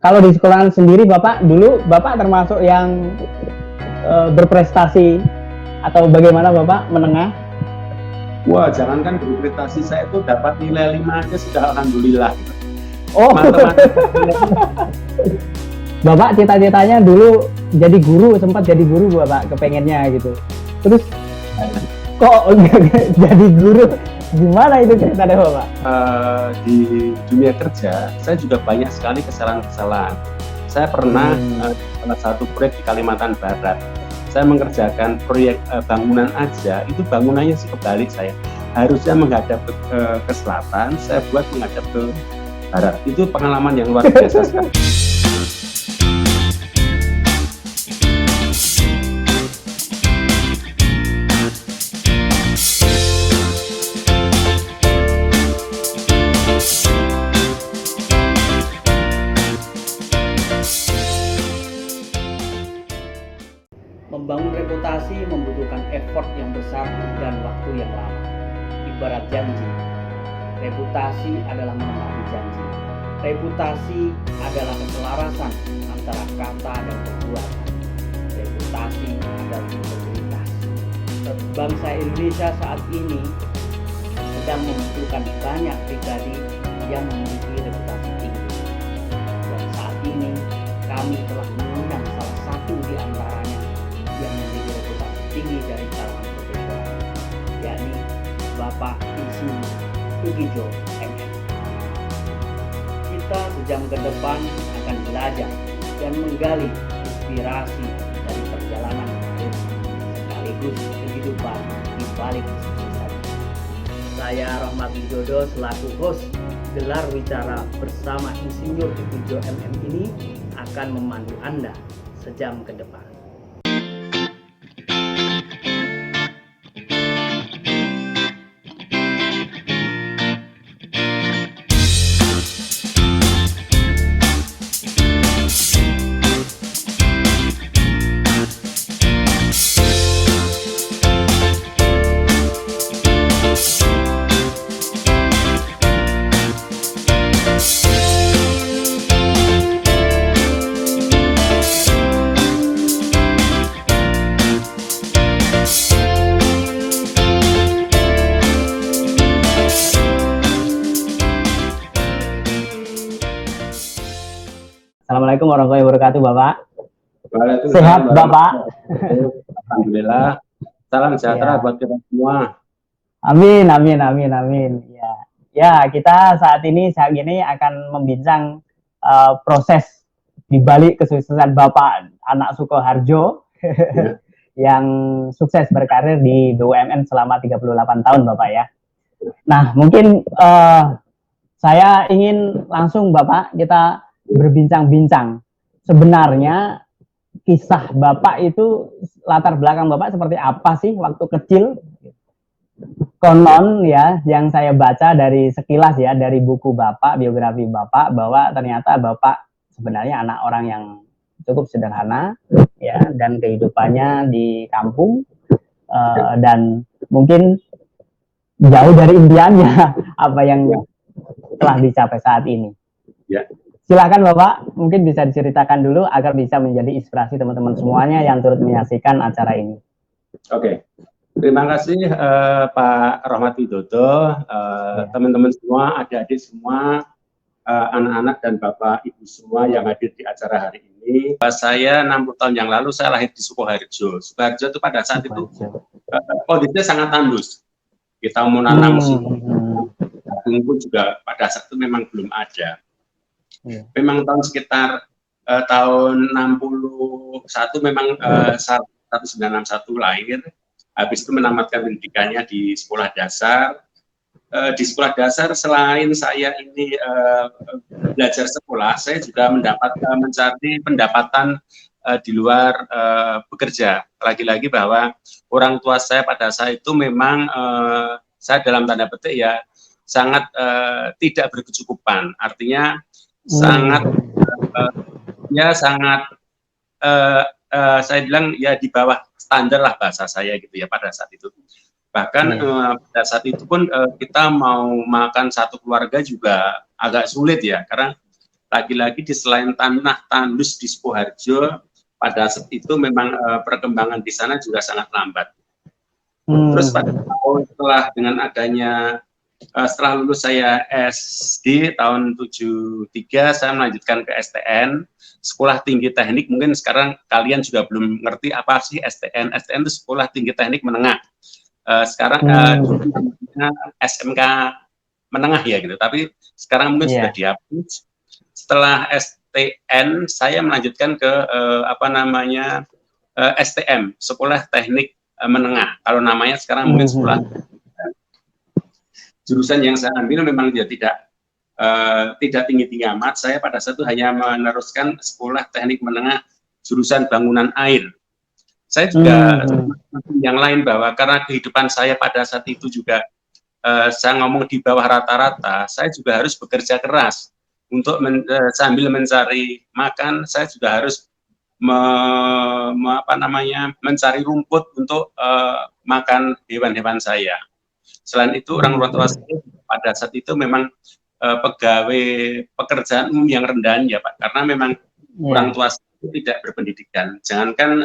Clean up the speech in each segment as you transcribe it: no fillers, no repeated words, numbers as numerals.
kalau di sekolahan sendiri Bapak dulu Bapak termasuk yang berprestasi atau bagaimana Bapak menengah? Wah, jangankan berprestasi, saya itu dapat nilai 5 aja sudah alhamdulillah. Oh, Bapak cita-citanya dulu jadi guru, sempat jadi guru Bapak, kepengennya gitu. Terus kok jadi guru? Gimana itu ceritanya Bapak? Di dunia kerja, saya juga banyak sekali kesalahan-kesalahan. Saya pernah salah satu proyek di Kalimantan Barat. Saya mengerjakan proyek bangunan aja, itu bangunannya sih kebalik saya. Harusnya menghadap ke selatan, saya buat menghadap ke barat. Itu pengalaman yang luar biasa sekali. Membangun reputasi membutuhkan effort yang besar dan waktu yang lama. Ibarat janji, reputasi adalah menepati janji. Reputasi adalah keselarasan antara kata dan perbuatan. Reputasi adalah integritas. Bangsa Indonesia saat ini sedang membutuhkan banyak pribadi yang memiliki reputasi tinggi. Dan saat ini kami telah mengundang salah satu di antaranya yang memiliki reputasi tinggi dari kalangan profesional, yakni Bapak Insinyur Sugijo MM. Kita sejam ke depan akan belajar dan menggali inspirasi dari perjalanan karir sekaligus kehidupan di balik kesuksesan. Saya Rahmat Widodo selaku host gelar wicara bersama Insinyur Sugijo MM ini akan memandu Anda sejam ke depan. Assalamualaikum warahmatullahi wabarakatuh Bapak. Waalaikumsalam. Sehat Bapak? Alhamdulillah. Salam sejahtera Ya. buat kita semua. Amin, amin, amin, amin. Ya, kita saat ini akan membincang proses di balik kesuksesan Bapak Anak Sukoharjo yang sukses berkarir di BUMN selama 38 tahun Bapak ya. Nah, mungkin saya ingin langsung Bapak kita berbincang-bincang. Sebenarnya kisah Bapak itu, latar belakang Bapak seperti apa sih waktu kecil? Konon ya, yang saya baca dari sekilas ya, dari buku Bapak, biografi Bapak, bahwa ternyata Bapak sebenarnya anak orang yang cukup sederhana ya, dan kehidupannya di kampung dan mungkin jauh dari impiannya apa yang telah dicapai saat ini. Ya. Silakan Bapak, mungkin bisa diceritakan dulu agar bisa menjadi inspirasi teman-teman semuanya yang turut menyaksikan acara ini. Oke. Terima kasih Pak Rahmat Widodo, teman-teman semua, adik-adik semua, anak-anak dan Bapak Ibu semua yang hadir di acara hari ini. Saya 60 tahun yang lalu saya lahir di Sukoharjo. Sukoharjo itu pada saat itu kondisinya sangat tandus. Kita mau nanam jagung pun juga pada saat itu memang belum ada. Memang tahun sekitar tahun 61 memang 1961 lahir. Habis itu menamatkan pendidikannya di sekolah dasar. Di sekolah dasar selain saya ini belajar sekolah, saya juga mencari pendapatan di luar bekerja. Lagi-lagi bahwa orang tua saya pada saat itu memang saya dalam tanda petik ya sangat tidak berkecukupan. Artinya sangat saya bilang ya di bawah standar lah bahasa saya gitu ya pada saat itu. Bahkan pada saat itu pun kita mau makan satu keluarga juga agak sulit ya, karena lagi-lagi di selain tanah tandus di Sukoharjo, pada saat itu memang perkembangan di sana juga sangat lambat. Terus pada tahun setelah dengan adanya setelah lulus saya SD tahun 73, saya melanjutkan ke STN, Sekolah Tinggi Teknik. Mungkin sekarang kalian juga belum ngerti apa sih STN. STN itu Sekolah Tinggi Teknik Menengah. Sekarang dulu namanya SMK Menengah ya gitu, tapi sekarang mungkin sudah dihapus. Setelah STN, saya melanjutkan ke STM, Sekolah Teknik Menengah. Kalau namanya sekarang mungkin sekolah. Jurusan yang saya ambil memang dia tidak tinggi-tinggi amat. Saya pada saat itu hanya meneruskan Sekolah Teknik Menengah jurusan Bangunan Air. Saya juga yang lain bahwa karena kehidupan saya pada saat itu juga saya ngomong di bawah rata-rata, saya juga harus bekerja keras untuk sambil mencari makan. Saya juga harus mencari rumput untuk makan hewan-hewan saya. Selain itu orang tua saya pada saat itu memang pekerjaan umum yang rendahan ya Pak, karena memang orang tua saya itu tidak berpendidikan. Jangankan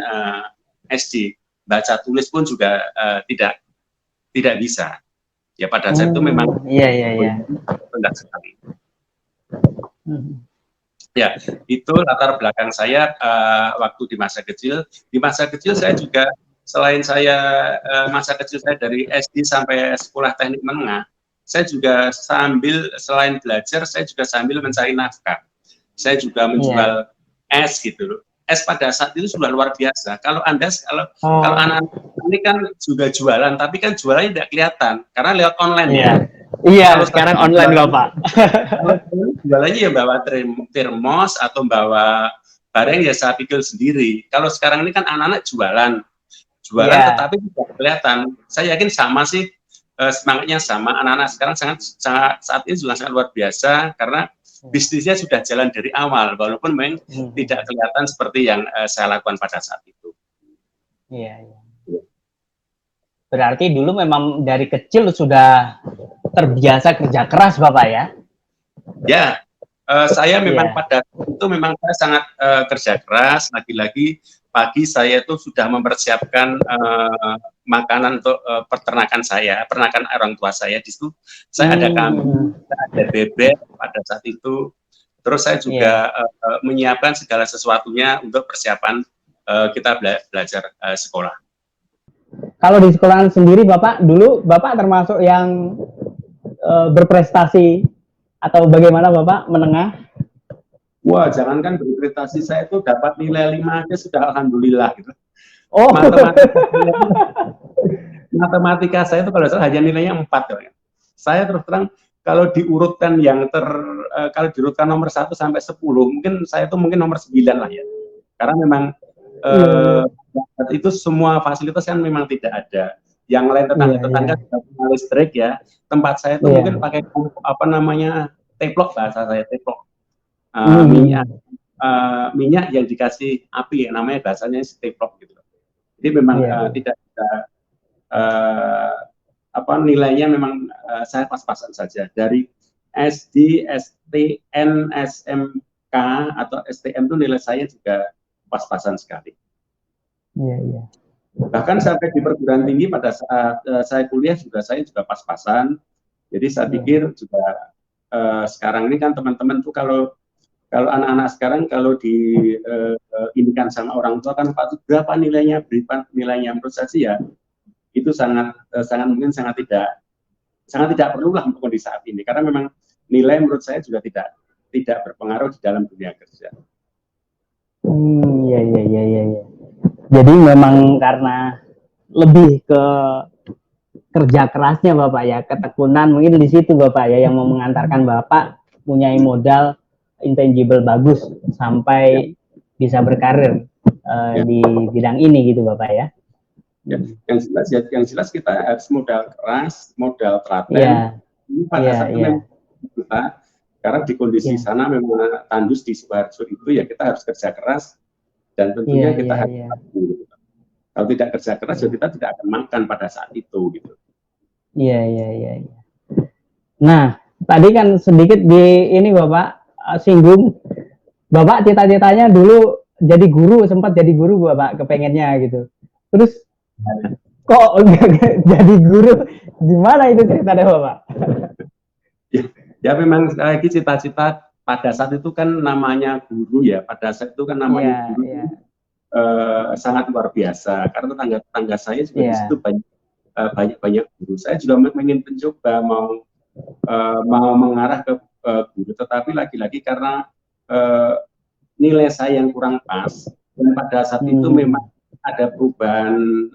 SD, baca tulis pun juga tidak bisa. Ya pada saat itu memang rendah sekali. Ya, itu latar belakang saya waktu di masa kecil. Di masa kecil saya juga, selain saya masa kecil saya dari SD sampai Sekolah Teknik Menengah, saya juga selain belajar, saya juga sambil mencari nafkah. Saya juga menjual es gitu loh. Es pada saat itu sudah luar biasa. Kalau anak-anak ini kan juga jualan, tapi kan jualannya tidak kelihatan karena lewat online ya. Iya, sekarang online Bapak. Jualannya ya bawa termos atau bawa barang ya saya pikir sendiri. Kalau sekarang ini kan anak-anak jualan tetapi tidak kelihatan. Saya yakin sama sih, semangatnya sama. Anak-anak sekarang saat ini juga sangat luar biasa karena bisnisnya sudah jalan dari awal, walaupun memang tidak kelihatan seperti yang saya lakukan pada saat itu. Iya. Berarti dulu memang dari kecil sudah terbiasa kerja keras Bapak ya? Ya, saya memang pada itu memang saya sangat kerja keras. Lagi-lagi pagi saya itu sudah mempersiapkan makanan untuk peternakan orang tua saya. Di situ saya ada kambing, ada bebek pada saat itu. Terus saya juga menyiapkan segala sesuatunya untuk persiapan kita belajar sekolah. Kalau di sekolahan sendiri dulu Bapak termasuk yang berprestasi atau bagaimana Bapak menengah? Wah, jangankan berprestasi, saya itu dapat nilai 5 aja sudah alhamdulillah gitu. Oh. Matematika saya itu kalau salah hanya nilainya 4 ya. Saya terus terang kalau diurutkan kalau diurutkan nomor 1 sampai 10, mungkin saya itu nomor 9 lah ya. Karena memang itu semua fasilitas kan memang tidak ada. Yang lain tetangga sudah punya listrik ya. Tempat saya itu mungkin pakai teplok, bahasa saya teplok. Minyak yang dikasih api ya, namanya bahasanya teplok gitu. Jadi memang tidak nilainya memang saya pas-pasan saja. Dari SD, STN, SMK atau STM itu nilai saya juga pas-pasan sekali. Iya. Bahkan sampai di perguruan tinggi pada saat saya kuliah saya juga pas-pasan. Jadi saya pikir juga sekarang ini kan teman-teman tuh kalau anak-anak sekarang kalau diindikan sama orang tua kan Pak berapa nilainya menurut saya sih ya itu sangat tidak perlu lah untuk di saat ini karena memang nilai menurut saya juga tidak berpengaruh di dalam dunia kerja. Iya. Jadi memang karena lebih ke kerja kerasnya Bapak ya, ketekunan mungkin di situ Bapak ya yang mau mengantarkan Bapak punya modal intangible bagus sampai bisa berkarir di bidang ini gitu Bapak ya. Yang jelas kita harus modal keras, modal telaten. Ini pada saat kita karena di kondisi sana memang tandus di Sukoharjo itu ya kita harus kerja keras dan tentunya kita harus kalau tidak kerja keras ya kita tidak akan makan pada saat itu gitu. Iya. Nah, tadi kan sedikit di ini Bapak singgung, Bapak cita-citanya dulu jadi guru, sempat jadi guru Bapak kepengennya gitu. Terus kok enggak jadi guru? Gimana itu ceritanya Bapak? Ya memang sekali lagi cita-cita pada saat itu kan namanya guru ya, pada saat itu kan namanya guru sangat luar biasa karena tetangga saya juga di situ banyak guru. Saya juga ingin mencoba mau mengarah ke guru, tetapi lagi-lagi karena nilai saya yang kurang pas dan pada saat itu memang ada perubahan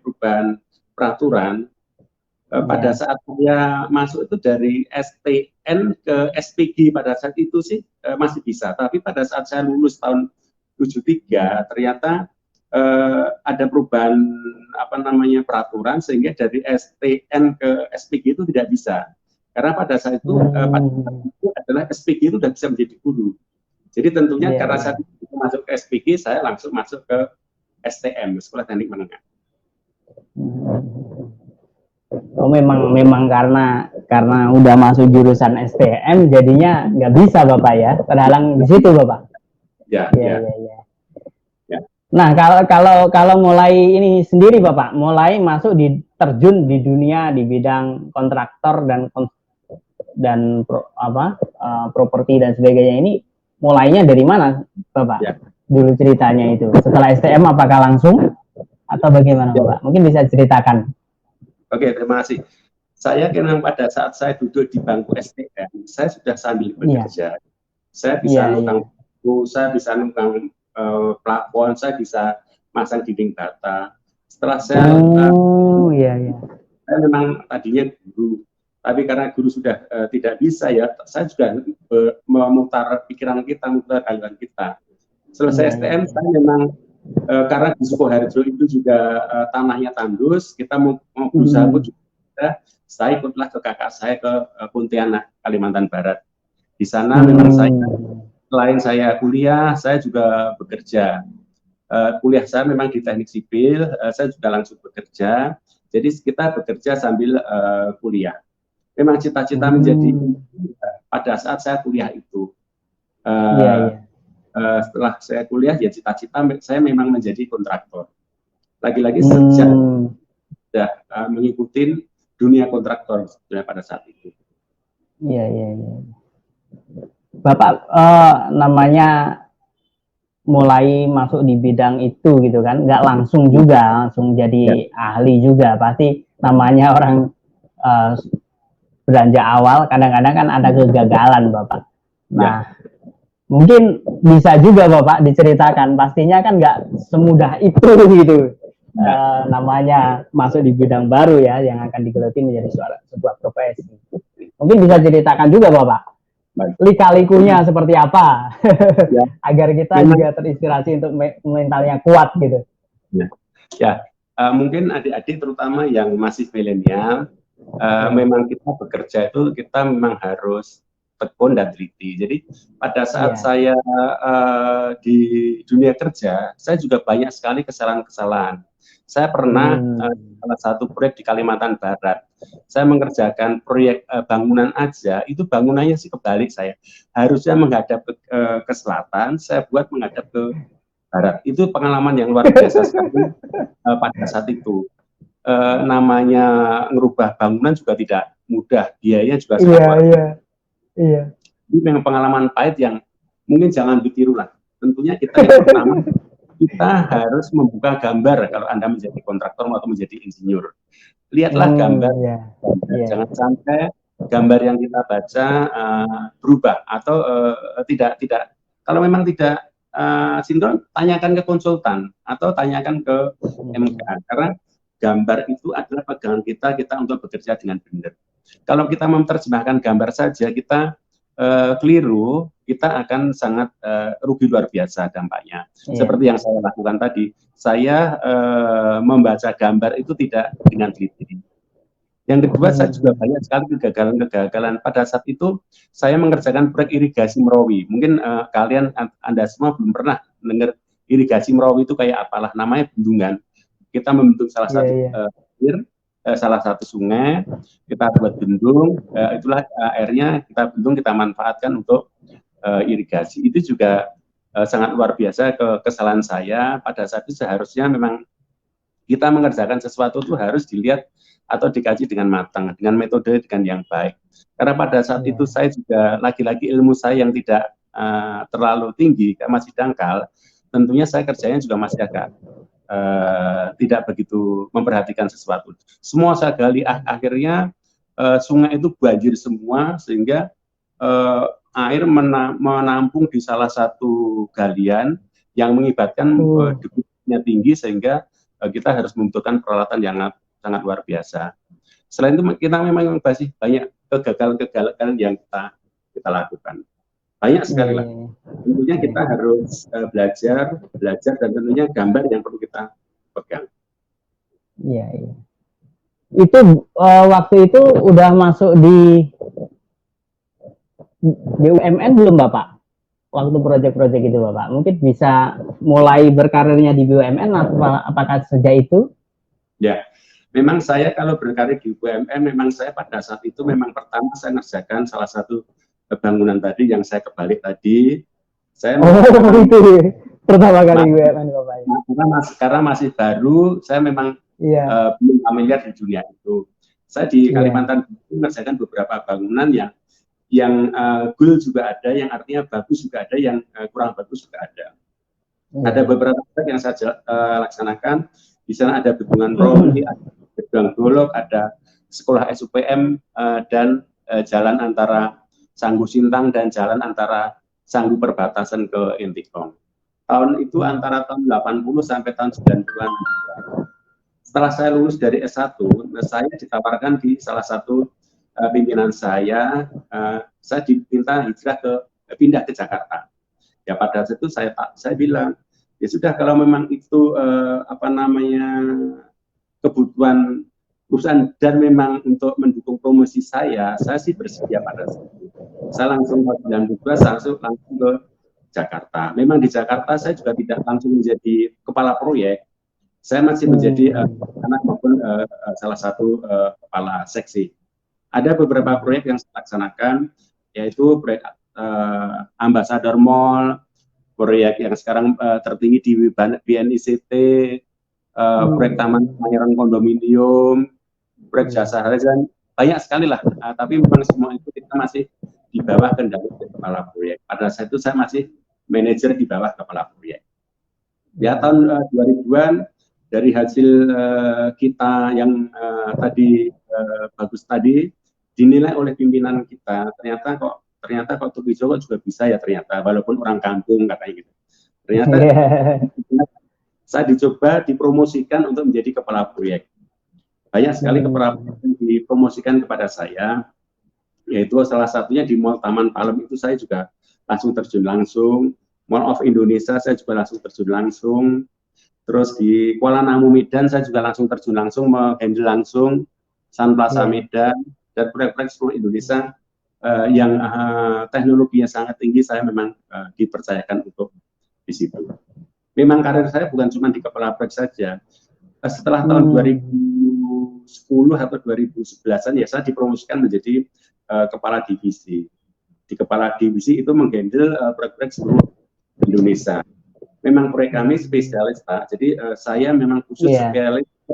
perubahan peraturan. Pada saat saya masuk itu dari STN ke SPG pada saat itu sih masih bisa, tapi pada saat saya lulus tahun 73 ternyata ada perubahan peraturan sehingga dari STN ke SPG itu tidak bisa, karena pada saat itu adalah SPG itu sudah bisa menjadi guru. Jadi tentunya karena saya masuk ke SPG, saya langsung masuk ke STM, Sekolah Teknik Menengah. Oh memang karena udah masuk jurusan STM jadinya nggak bisa Bapak ya, terhalang di situ Bapak. Ya. Nah kalau mulai ini sendiri Bapak, mulai masuk terjun di dunia di bidang kontraktor dan properti dan sebagainya ini, mulainya dari mana Bapak? Ya. Dulu ceritanya itu setelah STM apakah langsung atau bagaimana Bapak? Mungkin bisa ceritakan. Oke, terima kasih. Saya memang pada saat saya duduk di bangku STM, saya sudah sambil bekerja. Saya bisa numpang buku, saya bisa numpang plafon, saya bisa masang dinding bata. Setelah saya saya memang tadinya guru, tapi karena guru sudah tidak bisa ya, saya juga memutar pikiran kita, memutar aliran kita. Selesai STM, saya memang karena di Sukoharjo itu juga tanahnya tandus, kita mau berusaha saya ikutlah ke kakak saya ke Pontianak, Kalimantan Barat. Di sana memang selain saya kuliah, saya juga bekerja. Kuliah saya memang di teknik sipil, saya juga langsung bekerja. Jadi kita bekerja sambil kuliah. Memang cita-cita menjadi pada saat saya kuliah itu. Setelah saya kuliah, ya cita-cita saya memang menjadi kontraktor. Lagi-lagi sejak sudah mengikuti dunia kontraktor pada saat itu. Iya. Bapak namanya mulai masuk di bidang itu gitu kan, nggak langsung juga langsung jadi ahli juga, pasti namanya orang belanja awal kadang-kadang kan ada kegagalan Bapak. Nah mungkin bisa juga Bapak diceritakan, pastinya kan nggak semudah itu gitu. Namanya masuk di bidang baru ya, yang akan digeluti menjadi sebuah profesi. Mungkin bisa ceritakan juga Bapak, lika-likunya seperti apa, agar kita juga terinspirasi untuk mentalnya kuat gitu. Mungkin adik-adik terutama yang masih milenial, memang kita bekerja itu kita memang harus tekun dan teliti. Jadi pada saat saya di dunia kerja, saya juga banyak sekali kesalahan-kesalahan. Saya pernah salah satu proyek di Kalimantan Barat, saya mengerjakan proyek bangunan aja, itu bangunannya sih kebalik saya. Harusnya menghadap ke selatan, saya buat menghadap ke barat. Itu pengalaman yang luar biasa sekali pada saat itu. Namanya ngerubah bangunan juga tidak mudah, biayanya juga sangat mahal. Iya. Ini memang pengalaman pahit yang mungkin jangan ditiru lah. Tentunya kita yang pertama, kita harus membuka gambar kalau Anda menjadi kontraktor atau menjadi insinyur. Lihatlah gambar. Jangan sampai gambar yang kita baca berubah atau tidak. Kalau memang tidak sinkron, tanyakan ke konsultan atau tanyakan ke MK, karena gambar itu adalah pegangan kita untuk bekerja dengan benar. Kalau kita menerjemahkan gambar saja, kita keliru, kita akan sangat rugi luar biasa dampaknya. Seperti yang saya lakukan tadi, saya membaca gambar itu tidak dengan teliti. Yang kedua, saya juga banyak sekali kegagalan. Pada saat itu, saya mengerjakan proyek irigasi Merawi. Mungkin Anda semua belum pernah dengar irigasi Merawi itu kayak apalah, namanya bendungan. Kita membentuk salah satu salah satu sungai, kita buat bendung, itulah airnya kita bendung, kita manfaatkan untuk irigasi. Itu juga sangat luar biasa kesalahan saya. Pada saat itu seharusnya memang kita mengerjakan sesuatu itu harus dilihat atau dikaji dengan matang, dengan metode dengan yang baik. Karena pada saat itu saya juga lagi-lagi ilmu saya yang tidak terlalu tinggi, masih dangkal, tentunya saya kerjanya juga masih agak tidak begitu memperhatikan sesuatu. Semua saya gali, akhirnya sungai itu banjir semua, sehingga air menampung di salah satu galian yang mengibatkan debitnya tinggi, sehingga kita harus membutuhkan peralatan yang sangat luar biasa. Selain itu kita memang masih banyak kegagalan yang kita lakukan. Banyak sekali lah. Tentunya kita harus belajar dan tentunya gambar yang perlu kita pegang. Iya, iya. Itu waktu itu udah masuk di BUMN belum Bapak? Waktu proyek-proyek itu Bapak, mungkin bisa mulai berkarirnya di BUMN atau apakah sejak itu? Ya, memang saya kalau berkarir di BUMN, memang saya pada saat itu memang pertama saya ngerjakan salah satu bangunan tadi yang saya kebalik tadi. Saya itu pertama kali BUMN Bapak. Karena masih baru, saya memang belum familiar di dunia itu. Saya di Kalimantan mengerjakan beberapa bangunan yang goal juga ada, yang artinya bagus juga ada, yang kurang bagus juga ada. Ada beberapa proyek yang saya laksanakan. Di sana ada bendungan Romli, ada bendungan Golok, ada sekolah SUPM, dan jalan antara Sanggu Sintang dan jalan antara Sanggu perbatasan ke Intikong. Tahun itu antara tahun 80 sampai tahun 90-an. Setelah saya lulus dari S1, saya ditawarkan di salah satu pimpinan saya diminta hijrah pindah ke Jakarta. Ya pada saat itu saya bilang, ya sudah kalau memang itu kebutuhan perusahaan dan memang untuk mendukung promosi saya sih bersedia pada saat itu. Saya langsung tahun 92 langsung ke Jakarta. Memang di Jakarta saya juga tidak langsung menjadi kepala proyek. Saya masih menjadi anak maupun salah satu kepala seksi. Ada beberapa proyek yang saya laksanakan, yaitu proyek Ambassador Mall, proyek yang sekarang tertinggi di BNICT, proyek Taman Kemayoran Kondominium, proyek Jasa Harja, banyak sekali lah. Tapi memang semua itu kita masih di bawah kendali kepala proyek. Pada saat itu saya masih manajer di bawah kepala proyek. Ya tahun 2000-an dari hasil kita yang tadi bagus tadi, dinilai oleh pimpinan kita, ternyata kok Tuki Joko juga bisa ya ternyata, walaupun orang kampung katanya gitu. Ternyata saya dicoba dipromosikan untuk menjadi kepala proyek. Banyak sekali kepala proyek yang dipromosikan kepada saya, yaitu salah satunya di Mall Taman Palem itu saya juga langsung terjun langsung. Mall of Indonesia saya juga langsung terjun langsung. Terus di Kuala Namu Medan saya juga langsung terjun langsung, menghandle langsung Sun Plaza Medan, dan proyek-proyek seluruh Indonesia yang teknologinya sangat tinggi, saya memang dipercayakan untuk di situ. Memang karir saya bukan cuma di kepala proyek saja. Setelah tahun 2010 atau 2011-an ya saya dipromosikan menjadi kepala divisi. Di kepala divisi itu menghandle proyek-proyek seluruh Indonesia. Memang proyek kami spesialis Pak. Jadi saya memang khusus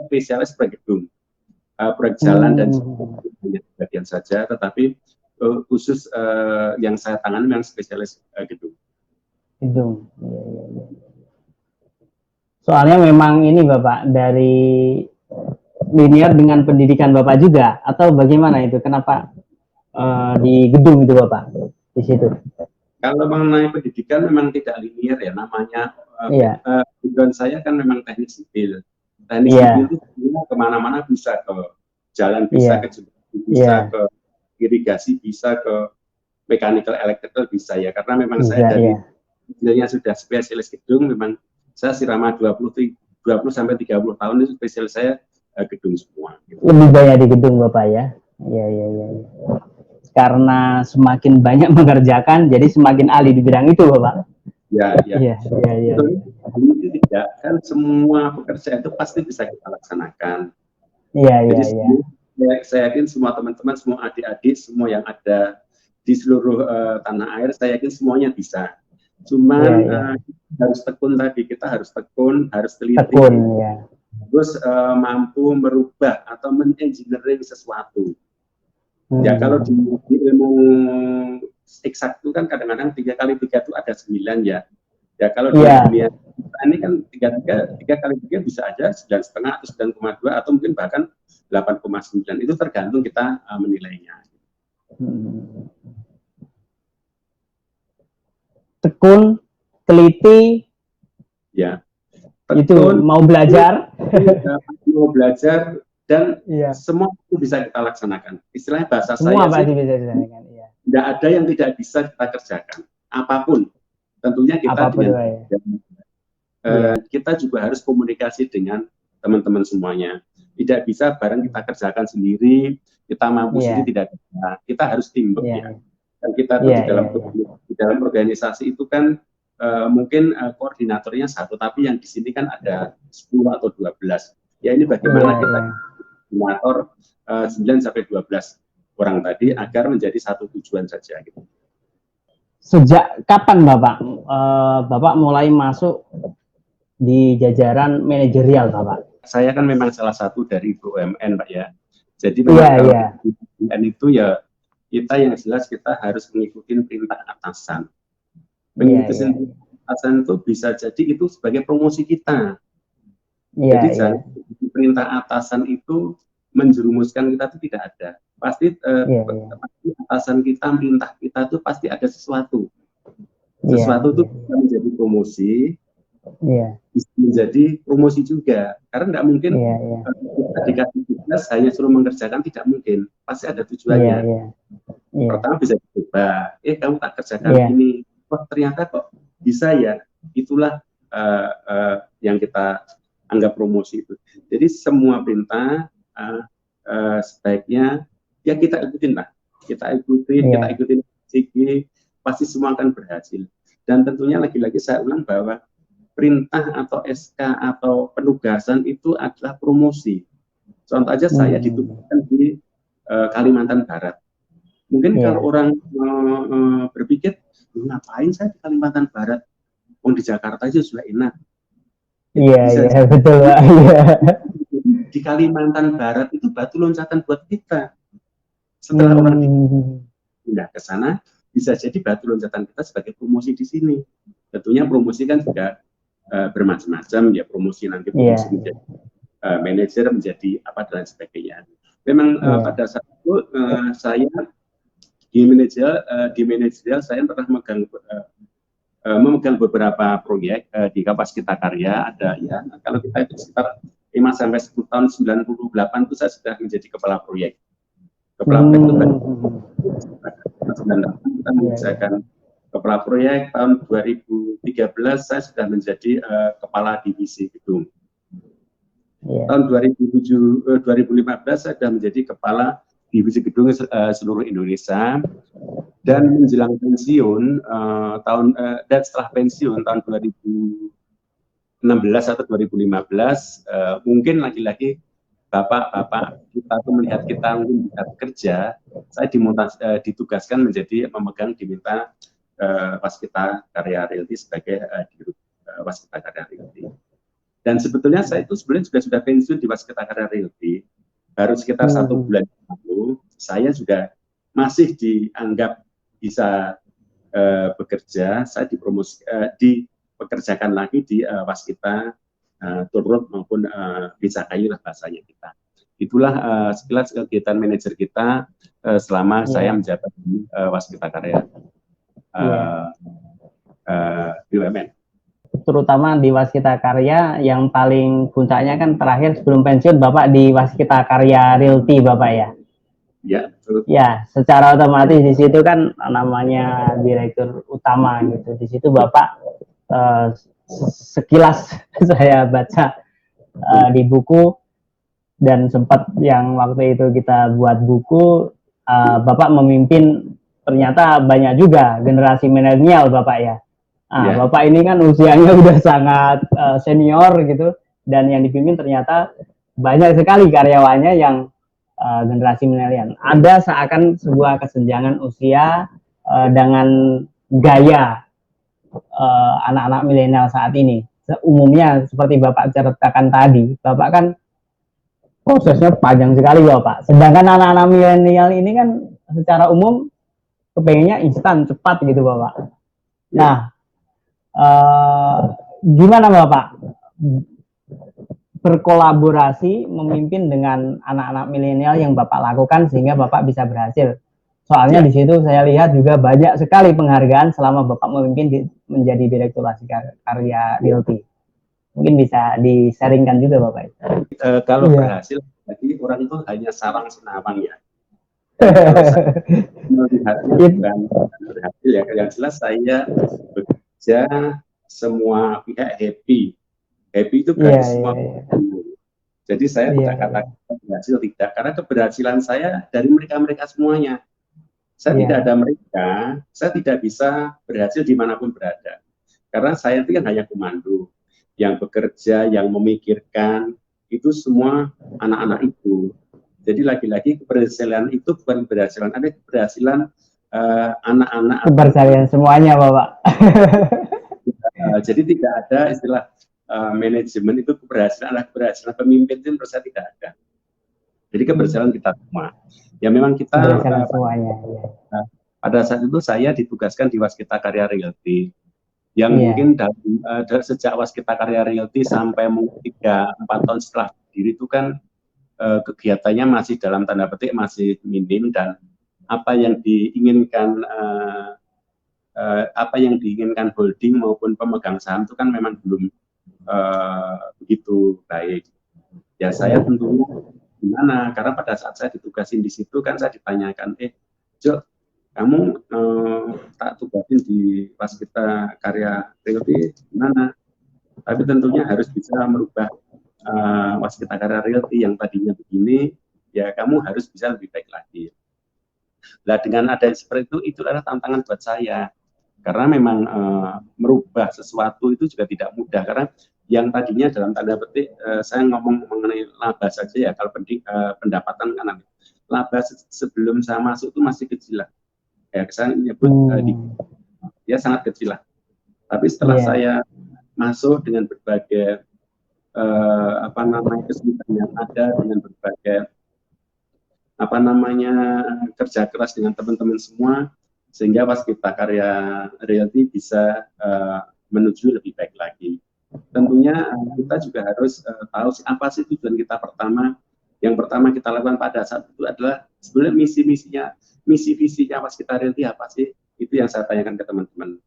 spesialis proyek gedung. Proyek jalan dan bagian saja, tetapi khusus yang saya tangani memang spesialis gedung. Gedung. Soalnya memang ini Bapak dari linear dengan pendidikan Bapak juga, atau bagaimana itu? Kenapa di gedung itu Bapak di situ? Kalau mengenai pendidikan memang tidak linear ya, namanya background saya kan memang teknik sipil. Teknik sipil itu kemana-mana, bisa ke jalan, bisa ke jembatan, bisa ke irigasi, bisa ke mechanical electrical, bisa ya, karena memang saya dari istilahnya sudah spesialis gedung, memang saya selama 20 sampai 30 tahun itu spesialis saya gedung semua. Gitu. Lebih banyak di gedung Bapak ya? Iya. Karena semakin banyak mengerjakan, jadi semakin ahli di bidang itu Bapak. Iya. Tidak kan semua pekerjaan itu pasti bisa kita laksanakan. Iya. Saya yakin semua teman-teman, semua adik-adik, semua yang ada di seluruh tanah air, saya yakin semuanya bisa. Cuman harus tekun tadi, kita harus tekun, harus teliti, terus mampu merubah atau menengineering sesuatu. Ya kalau di ilmu eksak itu kan kadang-kadang 3 kali 3 itu ada 9 ya. Ya kalau di dunia ini kan 3 kali 3 bisa aja 9,5 atau 9,2 atau mungkin bahkan 8,9. Itu tergantung kita menilainya. Tekun, teliti, ya. Tekun, itu mau belajar, dan semua itu bisa kita laksanakan. Istilahnya bahasa semua saya sih, bisa dilaksanakan. Tidak ada yang tidak bisa kita kerjakan, apapun. Tentunya kita kita juga harus komunikasi dengan teman-teman semuanya. Tidak bisa bareng kita kerjakan sendiri, kita mampu sendiri, tidak bisa. Kita harus teamwork ya. Dan kita tuh di dalam organisasi itu kan mungkin koordinatornya 1, tapi yang di sini kan ada 10 atau 12. Ya ini bagaimana kita koordinator 9 sampai 12 orang tadi agar menjadi satu tujuan saja gitu. Sejak kapan Bapak mulai masuk di jajaran manajerial Bapak? Saya kan memang salah satu dari BUMN Pak ya. Jadi memang BUMN itu ya kita yang jelas kita harus mengikuti perintah atasan. Mengikuti atasan itu bisa jadi itu sebagai promosi kita. Jadi perintah atasan itu menjerumuskan kita itu tidak ada. Pasti atasan kita, perintah kita itu pasti ada sesuatu. Sesuatu itu bisa menjadi promosi, bisa menjadi promosi juga. Karena tidak mungkin kita dikasih tugas hanya suruh mengerjakan, tidak mungkin. Pasti ada tujuannya. Pertama bisa dicoba, kamu tak kerjakan ini, wah ternyata kok bisa ya. Itulah yang kita anggap promosi itu. Jadi semua perintah sebaiknya ya kita ikutin lah, kita ikutin sigi, pasti semua akan berhasil. Dan tentunya lagi-lagi saya ulang bahwa perintah atau SK atau penugasan itu adalah promosi. Contoh aja saya ditugaskan di Kalimantan Barat. Mungkin kalau orang berpikir, ngapain saya di Kalimantan Barat? Di Jakarta aja sudah enak. Iya betul Pak. Di Kalimantan Barat itu batu loncatan buat kita. Setelah orang pindah ke sana, bisa jadi batu loncatan kita sebagai promosi di sini. Tentunya promosi kan juga bermacam-macam ya, promosi nanti promosi menjadi manajer, menjadi apa dan sebagainya. Memang pada saat itu saya di manajerial saya pernah memegang beberapa proyek di Kapas Kita Karya. Ada ya, kalau kita itu sekitar 5 sampai 10 tahun 98 itu saya sudah menjadi kepala proyek. Kepala proyek itu kita mengerjakan kepala proyek. Tahun 2013 saya sudah menjadi kepala divisi gedung. Tahun 2015 saya sudah menjadi kepala divisi gedung seluruh Indonesia. Dan menjelang pensiun dan setelah pensiun tahun 2016 atau 2015 mungkin lagi-lagi bapak-bapak kita tuh melihat kita mungkin bisa bekerja, saya ditugaskan diminta Waskita Karya Realty sebagai dirut Waskita Karya Realty. Dan sebetulnya saya itu sebenarnya sudah pensiun di Waskita Karya Realty baru sekitar 1 bulan lalu. Saya juga masih dianggap bisa bekerja, saya dipekerjakan lagi di Waskita Turut maupun Wisakayu lah bahasanya kita. Itulah sekilas kegiatan manajer kita selama saya menjabat di Waskita Karya BUMN. Terutama di Waskita Karya yang paling puncaknya kan terakhir sebelum pensiun Bapak di Waskita Karya Realty Bapak ya. Ya, betul. Ya, secara otomatis di situ kan namanya direktur utama gitu. Di situ Bapak sekilas saya baca di buku dan sempat yang waktu itu kita buat buku, Bapak memimpin ternyata banyak juga generasi milenial Bapak ya. Bapak ini kan usianya udah sangat senior gitu, dan yang dipimpin ternyata banyak sekali karyawannya yang generasi milenial. Ada seakan sebuah kesenjangan usia dengan gaya anak-anak milenial saat ini. Umumnya seperti Bapak ceritakan tadi, Bapak kan prosesnya panjang sekali Bapak. Sedangkan anak-anak milenial ini kan secara umum kepengennya instan, cepat gitu Bapak. Nah, gimana Bapak berkolaborasi memimpin dengan anak-anak milenial yang Bapak lakukan sehingga Bapak bisa berhasil? Soalnya di situ saya lihat juga banyak sekali penghargaan selama Bapak memimpin menjadi Direktur Karya Realty. Mungkin bisa di-sharingkan juga Bapak. Kalau berhasil, jadi orang itu hanya sarang senawang ya. Melihatnya bukan berhasil ya. Yang jelas saya bekerja semua pihak happy. Happy itu berarti semua. Jadi saya tidak katakan berhasil, tidak. Karena keberhasilan saya dari mereka-mereka semuanya. Saya tidak ada mereka, saya tidak bisa berhasil dimanapun berada. Karena saya itu kan hanya komando. Yang bekerja, yang memikirkan, itu semua anak-anak itu. Jadi lagi-lagi keberhasilan itu bukan keberhasilan, ada keberhasilan anak-anak. Keberhasilan semuanya Bapak. Jadi tidak ada istilah manajemen itu keberhasilan, keberhasilan pemimpin itu menurut saya tidak ada. Jadi keberhasilan kita semua. Ya memang kita semuanya. Pada saat itu saya ditugaskan di Waskita Karya Realty. Yang mungkin dari sejak Waskita Karya Realty sampai 3-4 tahun setelah berdiri itu kan kegiatannya masih dalam tanda petik masih minim, dan apa yang diinginkan holding maupun pemegang saham itu kan memang belum begitu baik. Ya saya tentunya gimana, karena pada saat saya ditugasin di situ kan saya ditanyakan, Jo, kamu tak tugasin di Waskita Karya Realty gimana? Tapi tentunya harus bisa merubah Waskita Karya Realty yang tadinya begini, ya kamu harus bisa lebih baik lagi. Nah dengan ada seperti itu adalah tantangan buat saya. Karena memang merubah sesuatu itu juga tidak mudah, karena yang tadinya dalam tanda petik saya ngomong mengenai laba saja ya, kalau pendapatan kan laba sebelum saya masuk itu masih kecil lah ya, saya nyebut ya sangat kecil lah, tapi setelah saya masuk dengan berbagai kesulitan yang ada, dengan berbagai kerja keras dengan teman-teman semua, sehingga Waskita Karya Realty bisa menuju lebih baik lagi. Tentunya kita juga harus tahu apa sih tujuan kita pertama. Yang pertama kita lakukan pada saat itu adalah sebenarnya misi visinya Waskita Realty apa sih? Itu yang saya tanyakan ke teman-teman.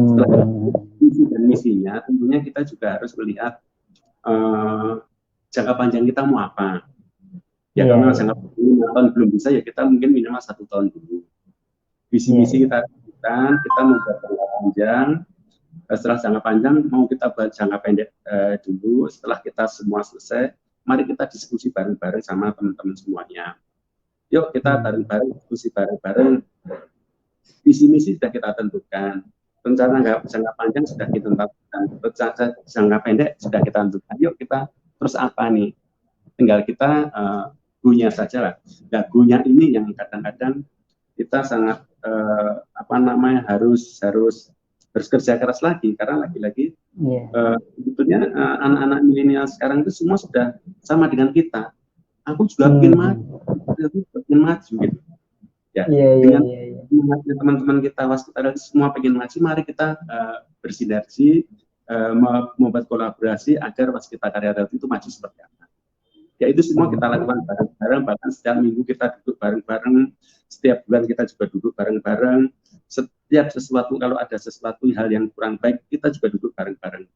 Setelah visi dan misinya, tentunya kita juga harus melihat jangka panjang kita mau apa. Ya kalau jangka panjang 5 tahun belum bisa, ya kita mungkin minimal 1 tahun dulu. Visi misi kita mau buat jangka panjang. Setelah jangka panjang mau kita buat jangka pendek dulu. Setelah kita semua selesai, mari kita diskusi bareng-bareng sama teman-teman semuanya. Yuk kita bareng-bareng diskusi bareng-bareng. Visi misi sudah kita tentukan, rencana jangka panjang sudah kita tentukan, rencana jangka pendek sudah kita tentukan. Yuk kita terus apa nih? Tinggal kita gunya saja lah. Nah gunya ini yang kadang-kadang kita sangat harus kerja keras lagi, karena lagi-lagi sebetulnya anak-anak milenial sekarang itu semua sudah sama dengan kita. Aku juga pengen maju gitu. Ya, dengan teman-teman kita Waskita semua pengen maju, mari kita bersinergi, membuat kolaborasi agar Waskita Karya Realty itu maju seperti apa. Ya itu semua kita lakukan bareng-bareng, bahkan setiap minggu kita duduk bareng-bareng, setiap bulan kita juga duduk bareng-bareng. Setiap sesuatu, kalau ada sesuatu hal yang kurang baik, kita juga duduk bareng-bareng.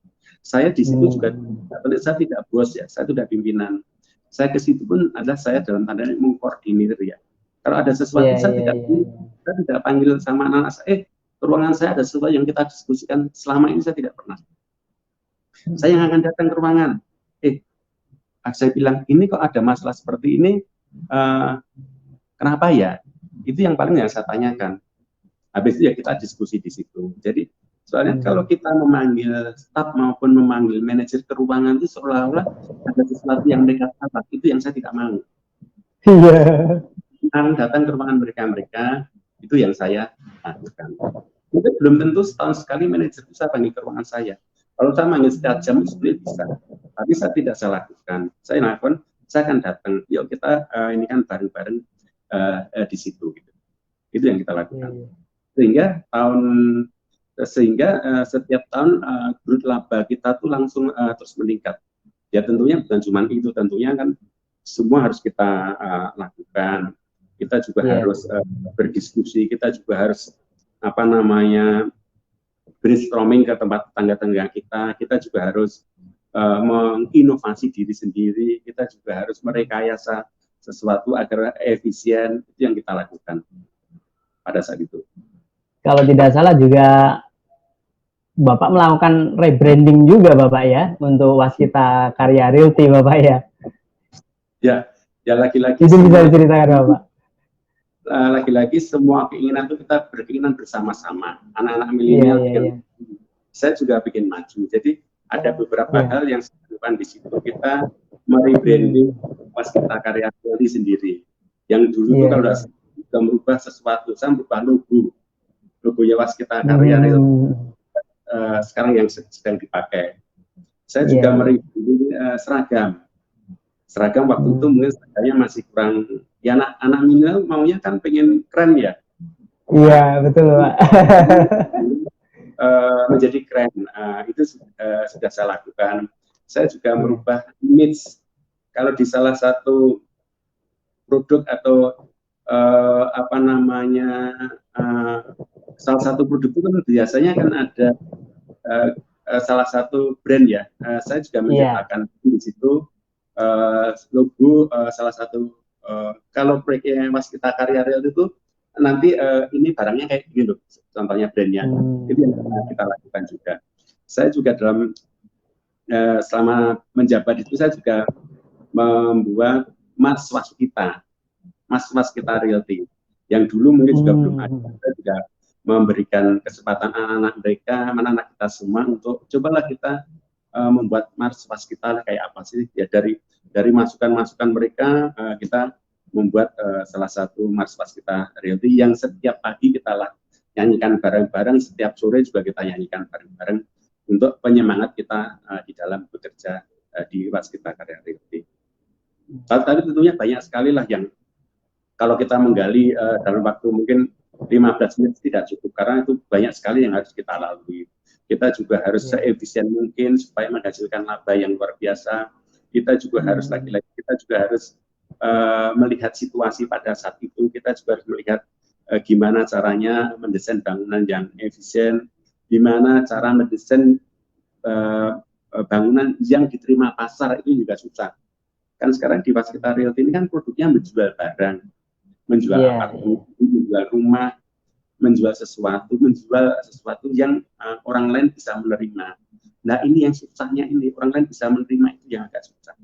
Saya di situ juga, saya tidak bos ya, saya tidak pimpinan. Saya ke situ pun adalah saya dalam tanda mengkoordinir ya. Kalau ada sesuatu saya tidak panggil sama anak-anak saya, ke ruangan saya ada sesuatu yang kita diskusikan, selama ini saya tidak pernah. Saya yang akan datang ke ruangan, saya bilang, ini kok ada masalah seperti ini, kenapa ya? Itu yang paling yang saya tanyakan. Habis itu ya kita diskusi di situ. Jadi soalnya kalau kita memanggil staf maupun memanggil manajer ke ruangan itu seolah-olah ada sesuatu yang negatif, itu yang saya tidak mau. Iya. Datang ke ruangan mereka itu yang saya lakukan. Mungkin belum tentu setahun sekali manajer bisa panggil ke ruangan saya. Kalau saya manggil setiap jam sebenarnya bisa, tapi saya tidak saya lakukan. Saya lakukan, saya akan datang. Yuk kita ini kan bareng-bareng di situ. Gitu. Itu yang kita lakukan. Sehingga setiap tahun growth laba kita tuh langsung terus meningkat. Ya tentunya bukan cuma itu, tentunya kan semua harus kita lakukan. Kita juga harus berdiskusi, kita juga harus brainstorming ke tempat tetangga-tetangga kita juga harus menginovasi diri sendiri, kita juga harus merekayasa sesuatu agar efisien. Itu yang kita lakukan pada saat itu. Kalau tidak salah juga Bapak melakukan rebranding juga Bapak ya untuk Waskita Karya Realty Bapak ya. Ya lagi-lagi itu bisa diceritakan Bapak. Lagi-lagi semua keinginan itu kita berkeinginan bersama-sama. Anak-anak milenial saya juga bikin maju. Jadi ada beberapa hal yang saya lakukan di situ. Kita merebranding Waskita Karya Realty sendiri. Yang dulu itu kalau sudah merubah sesuatu, saya merubah logonya Waskita Karya Realty. Sekarang yang sedang dipakai. Saya juga merebranding seragam waktu itu mungkin seragamnya masih kurang, ya anak milenial maunya kan pengen keren ya. Iya betul Pak. Menjadi keren, itu sudah saya lakukan. Saya juga merubah image. Kalau di salah satu produk atau salah satu produk itu kan biasanya kan ada salah satu brand ya. Saya juga menciptakan di situ logo salah satu kalau proyeknya Waskita Karya Realty itu nanti ini barangnya kayak gini loh, contohnya brandnya. Itu yang kita lakukan juga. Saya juga dalam selama menjabat itu saya juga membuat Mas Waskita Realty yang dulu mungkin juga belum ada. Saya juga memberikan kesempatan anak-anak kita semua untuk cobalah kita membuat Mars Waskita kayak apa sih ya, dari masukan-masukan mereka kita membuat salah satu Mars Waskita Realty yang setiap pagi kita nyanyikan bareng-bareng, setiap sore juga kita nyanyikan bareng-bareng untuk penyemangat kita di dalam bekerja di Waskita Karya Realty. Tapi tentunya banyak sekali lah yang kalau kita menggali dalam waktu mungkin 15 menit tidak cukup, karena itu banyak sekali yang harus kita lalui. Kita juga harus seefisien mungkin supaya menghasilkan laba yang luar biasa. Kita juga harus kita juga harus melihat situasi pada saat itu. Kita juga harus melihat gimana caranya mendesain bangunan yang efisien, gimana cara mendesain bangunan yang diterima pasar, itu juga susah. Kan sekarang di Waskita Realty ini kan produknya menjual barang, menjual apartemen, menjual rumah, menjual sesuatu yang orang lain bisa menerima. Nah ini yang susahnya, ini orang lain bisa menerima, itu yang agak susah.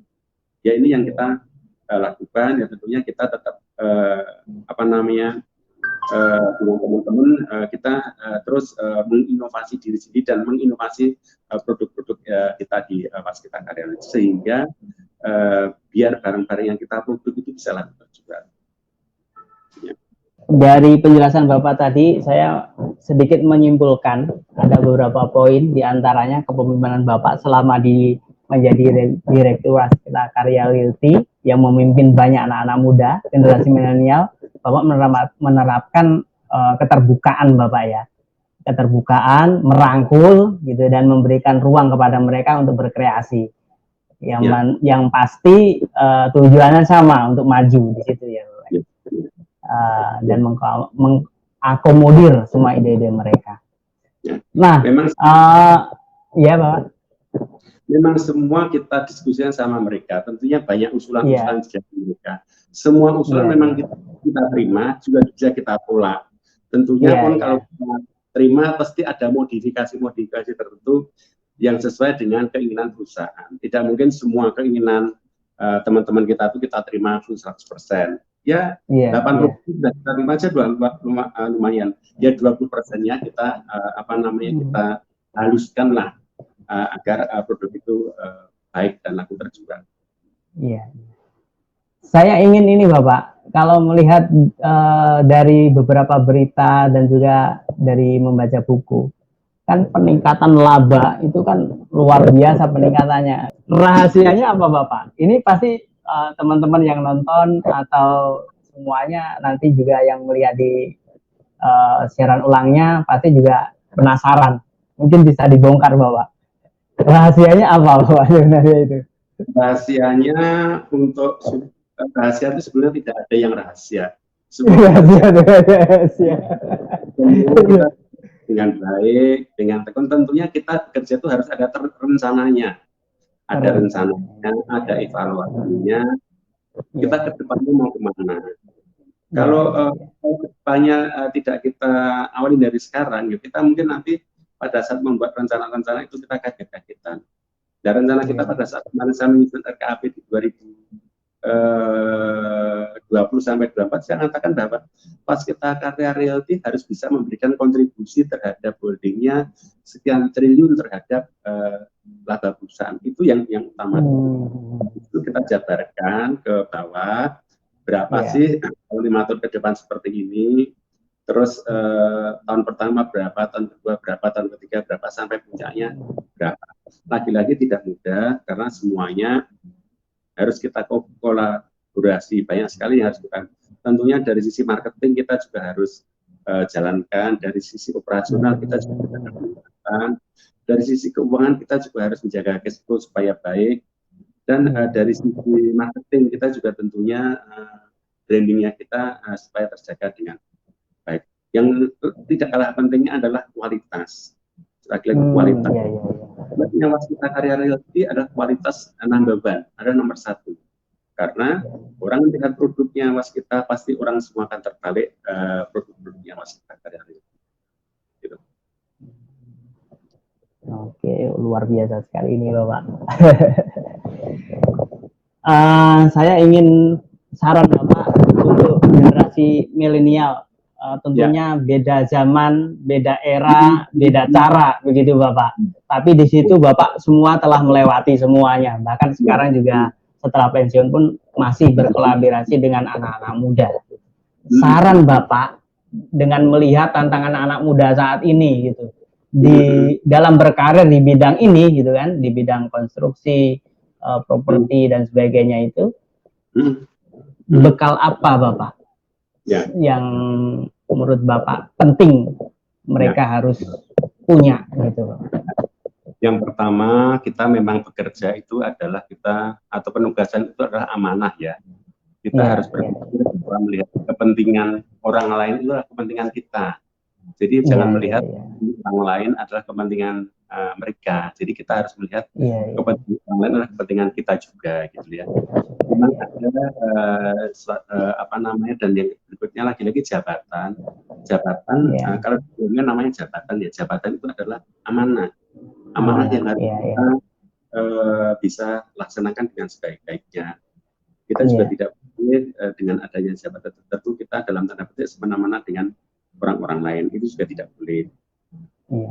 Ya ini yang kita lakukan, ya tentunya kita tetap dengan teman-teman kita terus menginovasi diri sendiri dan menginovasi produk-produk kita di Waskita Karya Realty, sehingga biar barang-barang yang kita produk itu bisa laku terjual. Dari penjelasan Bapak tadi, saya sedikit menyimpulkan ada beberapa poin, diantaranya kepemimpinan Bapak selama menjadi Direktur Waskita Karya Realty yang memimpin banyak anak-anak muda, generasi milenial. Bapak menerapkan keterbukaan Bapak ya, keterbukaan, merangkul gitu, dan memberikan ruang kepada mereka untuk berkreasi. Yang pasti tujuannya sama, untuk maju di situ ya Bapak. Dan mengakomodir semua ide-ide mereka. Nah, memang ya Pak. Memang semua kita diskusikan sama mereka. Tentunya banyak usulan-usulan dari mereka. Semua usulan memang kita terima, juga bisa kita tolak. Tentunya pun kalau kita terima pasti ada modifikasi-modifikasi tertentu yang sesuai dengan keinginan perusahaan. Tidak mungkin semua keinginan teman-teman kita itu kita terima 100%. Ya, 80% sudah kita terima aja lumayan. Ya 20%-nya kita kita haluskan lah agar produk itu baik dan laku terjual. Iya. Saya ingin ini Bapak, kalau melihat dari beberapa berita dan juga dari membaca buku, kan peningkatan laba itu kan luar biasa peningkatannya. Rahasianya apa Bapak? Ini pasti teman-teman yang nonton atau semuanya nanti juga yang melihat di siaran ulangnya pasti juga penasaran. Mungkin bisa dibongkar Bapak. Rahasianya apa Bapak sebenarnya itu? Rahasianya untuk rahasia itu sebenarnya tidak ada yang rahasia. Rahasia. Kita dengan baik, dengan tekun, tentunya kita kerja itu harus ada rencananya. Ada rencananya, ada evaluasinya, kita ke depannya mau kemana. Kalau depannya tidak kita awali dari sekarang, ya kita mungkin nanti pada saat membuat rencana-rencana itu kita kaget-kagetan. Dan rencana kita pada saat kemarin saya menyusun RKAP di 2020 sampai 2024, saya mengatakan bahwa pas kita karya realty harus bisa memberikan kontribusi terhadap holdingnya sekian triliun terhadap laba perusahaan. Itu yang utama. Itu kita jabarkan ke bawah, berapa sih kalau 5 tahun ke depan seperti ini, terus tahun pertama berapa, tahun kedua berapa, tahun ketiga berapa, sampai puncaknya berapa. Lagi-lagi tidak mudah karena semuanya harus kita kolaborasi, banyak sekali yang harus kita. Tentunya dari sisi marketing kita juga harus jalankan, dari sisi operasional kita juga harus jalankan, dari sisi keuangan kita juga harus menjaga cash flow supaya baik, dan dari sisi marketing kita juga tentunya brandingnya kita supaya terjaga dengan baik. Yang tidak kalah pentingnya adalah kualitas. Lagi-lagi kualitas. Yang Waskita Karya Realty adalah kualitas number one, adalah nomor 1. Karena orang melihat produknya Waskita, pasti orang semua akan tertarik produk-produknya Waskita Karya Realty. Gitu. Oke, luar biasa sekali ini Bapak. Saya ingin saran Bapak untuk generasi milenial. Tentunya beda zaman, beda era, beda cara, begitu Bapak. Tapi di situ Bapak semua telah melewati semuanya. Bahkan sekarang juga setelah pensiun pun masih berkolaborasi dengan anak-anak muda. Saran Bapak dengan melihat tantangan anak muda saat ini, gitu, di dalam berkarir di bidang ini, gitu kan, di bidang konstruksi, properti dan sebagainya itu, bekal apa Bapak yang menurut Bapak penting mereka harus punya, gitu? Yang pertama, kita memang bekerja itu adalah kita, atau penugasan itu adalah amanah ya. Kita harus berpikir bahwa melihat kepentingan orang lain itu adalah kepentingan kita. Jadi jangan melihat orang lain adalah kepentingan mereka. Jadi kita harus melihat kepentingan orang lain adalah kepentingan kita juga, gitu ya. Memang ada apa namanya, dan yang berikutnya lagi-lagi jabatan. Kalau sebelumnya namanya jabatan ya, jabatan itu adalah amanah yang harus kita bisa laksanakan dengan sebaik-baiknya. Kita juga tidak boleh dengan adanya jabatan tertentu kita dalam tanda petik semena-mena dengan orang-orang lain, itu juga tidak boleh.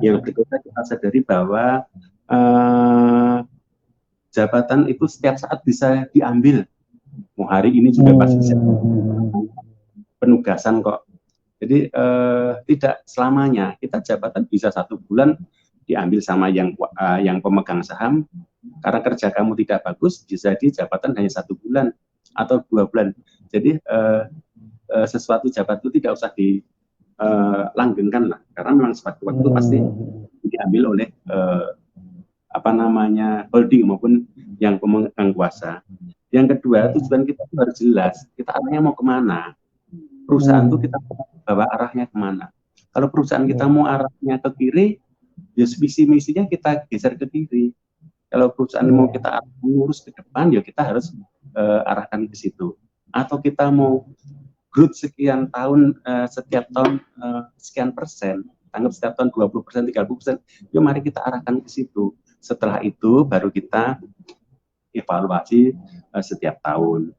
Yang berikutnya kita sadari bahwa jabatan itu setiap saat bisa diambil. Mau hari ini juga pasti penugasan kok. Jadi tidak selamanya. Kita jabatan bisa 1 bulan diambil sama yang pemegang saham, karena kerja kamu tidak bagus, bisa jadi jabatan hanya 1 bulan atau 2 bulan. Jadi sesuatu jabatan itu tidak usah dilanggengkan lah, karena memang suatu waktu pasti diambil oleh apa namanya, holding maupun yang pemegang kuasa. Yang kedua, tujuan kita itu harus jelas, kita arahnya mau kemana. Perusahaan itu kita bawa arahnya kemana. Kalau perusahaan kita mau arahnya ke kiri, ya visi misinya kita geser ke kiri. Kalau perusahaan mau kita lurus ke depan, ya kita harus arahkan ke situ. Atau kita mau growth sekian tahun, setiap tahun sekian persen, anggap setiap tahun 20%, 30%, yuk mari kita arahkan ke situ. Setelah itu baru kita evaluasi setiap tahun.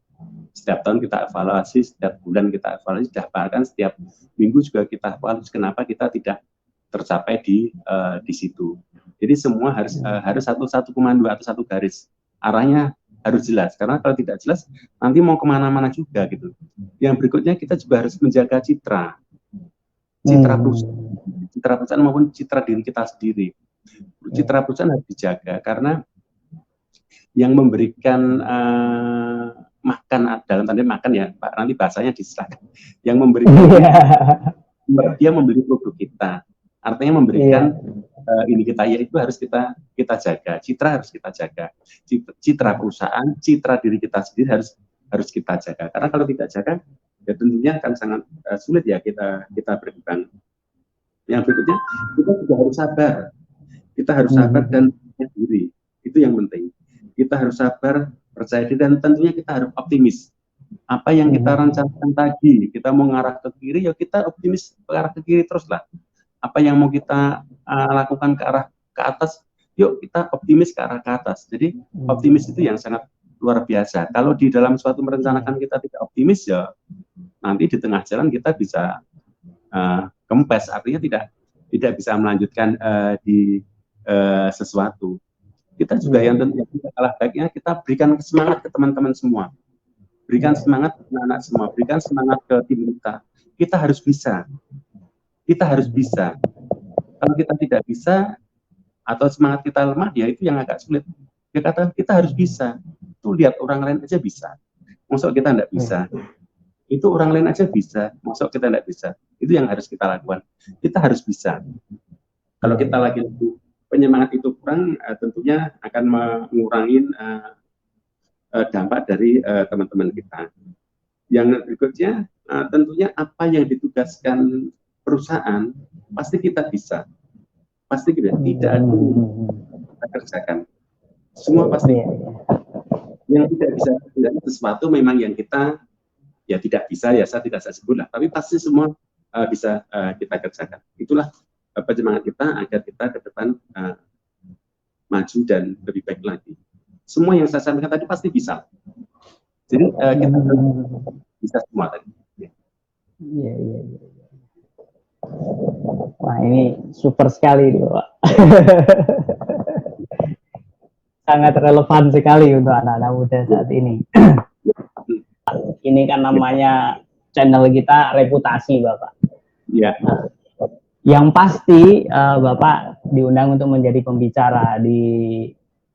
Setiap tahun kita evaluasi, setiap bulan kita evaluasi, bahkan setiap minggu juga kita evaluasi kenapa kita tidak tercapai di situ. Jadi semua harus satu komando atau satu garis. Arahnya harus jelas, karena kalau tidak jelas nanti mau kemana-mana juga gitu. Yang berikutnya kita juga harus menjaga citra perusahaan maupun citra diri kita sendiri. Citra perusahaan harus dijaga karena yang memberikan makan dalam tanda makan ya Pak, nanti bahasanya diserahkan. Yang memberikan dia membeli produk kita, artinya memberikan ini kita ya itu harus kita jaga, citra harus kita jaga, citra perusahaan, citra diri kita sendiri harus kita jaga. Karena kalau tidak jaga, ya tentunya akan sangat sulit ya kita berkembang. Yang berikutnya kita juga harus sabar, dan percaya diri, itu yang penting. Kita harus sabar, percaya diri, dan tentunya kita harus optimis. Apa yang kita rencanakan tadi, kita mau ngarah ke kiri, ya kita optimis ke arah ke kiri teruslah. Apa yang mau kita lakukan ke atas, yuk kita optimis ke arah ke atas. Jadi optimis itu yang sangat luar biasa. Kalau di dalam suatu merencanakan kita tidak optimis, ya nanti di tengah jalan kita bisa kempes, artinya tidak bisa melanjutkan di sesuatu. Kita juga yang tentunya tidak kalah baiknya kita berikan semangat ke teman-teman semua. Berikan semangat ke anak-anak semua, berikan semangat ke tim kita. Kita harus bisa. Kalau kita tidak bisa atau semangat kita lemah, ya itu yang agak sulit. Dia kata kita harus bisa. Itu lihat orang lain aja bisa. Maksud kita tidak bisa. Itu orang lain aja bisa. Maksud kita tidak bisa. Itu yang harus kita lakukan. Kita harus bisa. Kalau kita lagi penyemangat itu kurang, tentunya akan mengurangi dampak dari teman-teman kita. Yang berikutnya, tentunya apa yang ditugaskan perusahaan pasti kita bisa, pasti kita tidak ada kita kerjakan. Semua pasti. Yang tidak bisa sesuatu memang yang kita ya tidak bisa, ya saya tidak sebut lah, tapi pasti semua bisa kita kerjakan. Itulah penyemangat kita agar kita ke depan maju dan lebih baik lagi. Semua yang saya sampaikan tadi pasti bisa. Jadi kita bisa semua tadi. Iya. Wah, ini super sekali Pak. Sangat relevan sekali untuk anak-anak muda saat ini. Ini kan namanya channel kita reputasi Bapak. Iya. Yang pasti Bapak diundang untuk menjadi pembicara di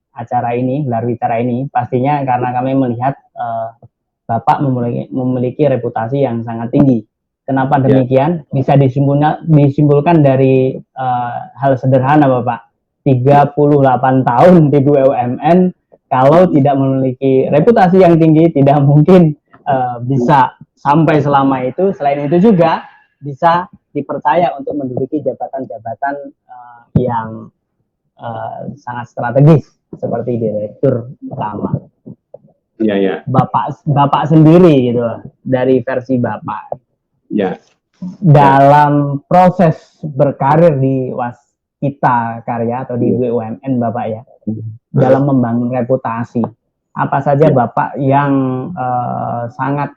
acara ini, gelar bicara ini, pastinya karena kami melihat Bapak memiliki reputasi yang sangat tinggi. Kenapa demikian? Bisa disimpulkan dari hal sederhana Bapak. 38 tahun di BUMN, kalau tidak memiliki reputasi yang tinggi, tidak mungkin bisa sampai selama itu. Selain itu juga bisa dipercaya untuk menduduki jabatan-jabatan yang sangat strategis seperti direktur utama. Iya. Bapak sendiri gitu, dari versi Bapak. Ya. Dalam proses berkarir di Waskita Karya atau di BUMN Bapak ya, dalam membangun reputasi, apa saja Bapak yang sangat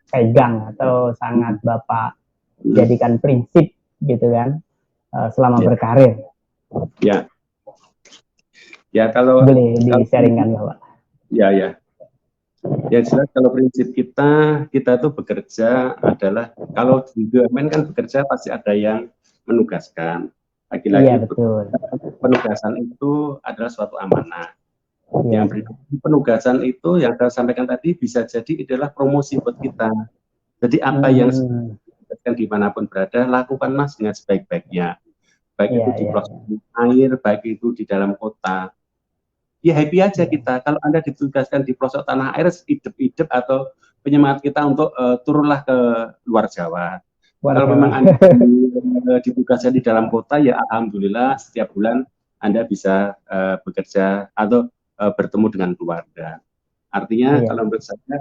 pegang atau sangat Bapak jadikan prinsip gitu kan selama berkarir? Ya kalau boleh di-sharingkan Bapak. Ya jelas kalau prinsip kita tuh bekerja adalah, kalau di BUMN kan bekerja pasti ada yang menugaskan. Lagi-lagi penugasan itu adalah suatu amanah. Yang berikutnya penugasan itu yang saya sampaikan tadi bisa jadi adalah promosi buat kita. Jadi apa yang ditugaskan dimanapun berada, lakukanlah dengan sebaik-baiknya. Baik itu di pelosok air, baik itu di dalam kota. Ya happy aja kita. Kalau Anda ditugaskan di pelosok tanah air, idep-idep atau penyemangat kita untuk turunlah ke luar Jawa. Kalau memang Anda ditugaskan di dalam kota, ya alhamdulillah setiap bulan Anda bisa bekerja atau bertemu dengan keluarga. Artinya kalau menurut saya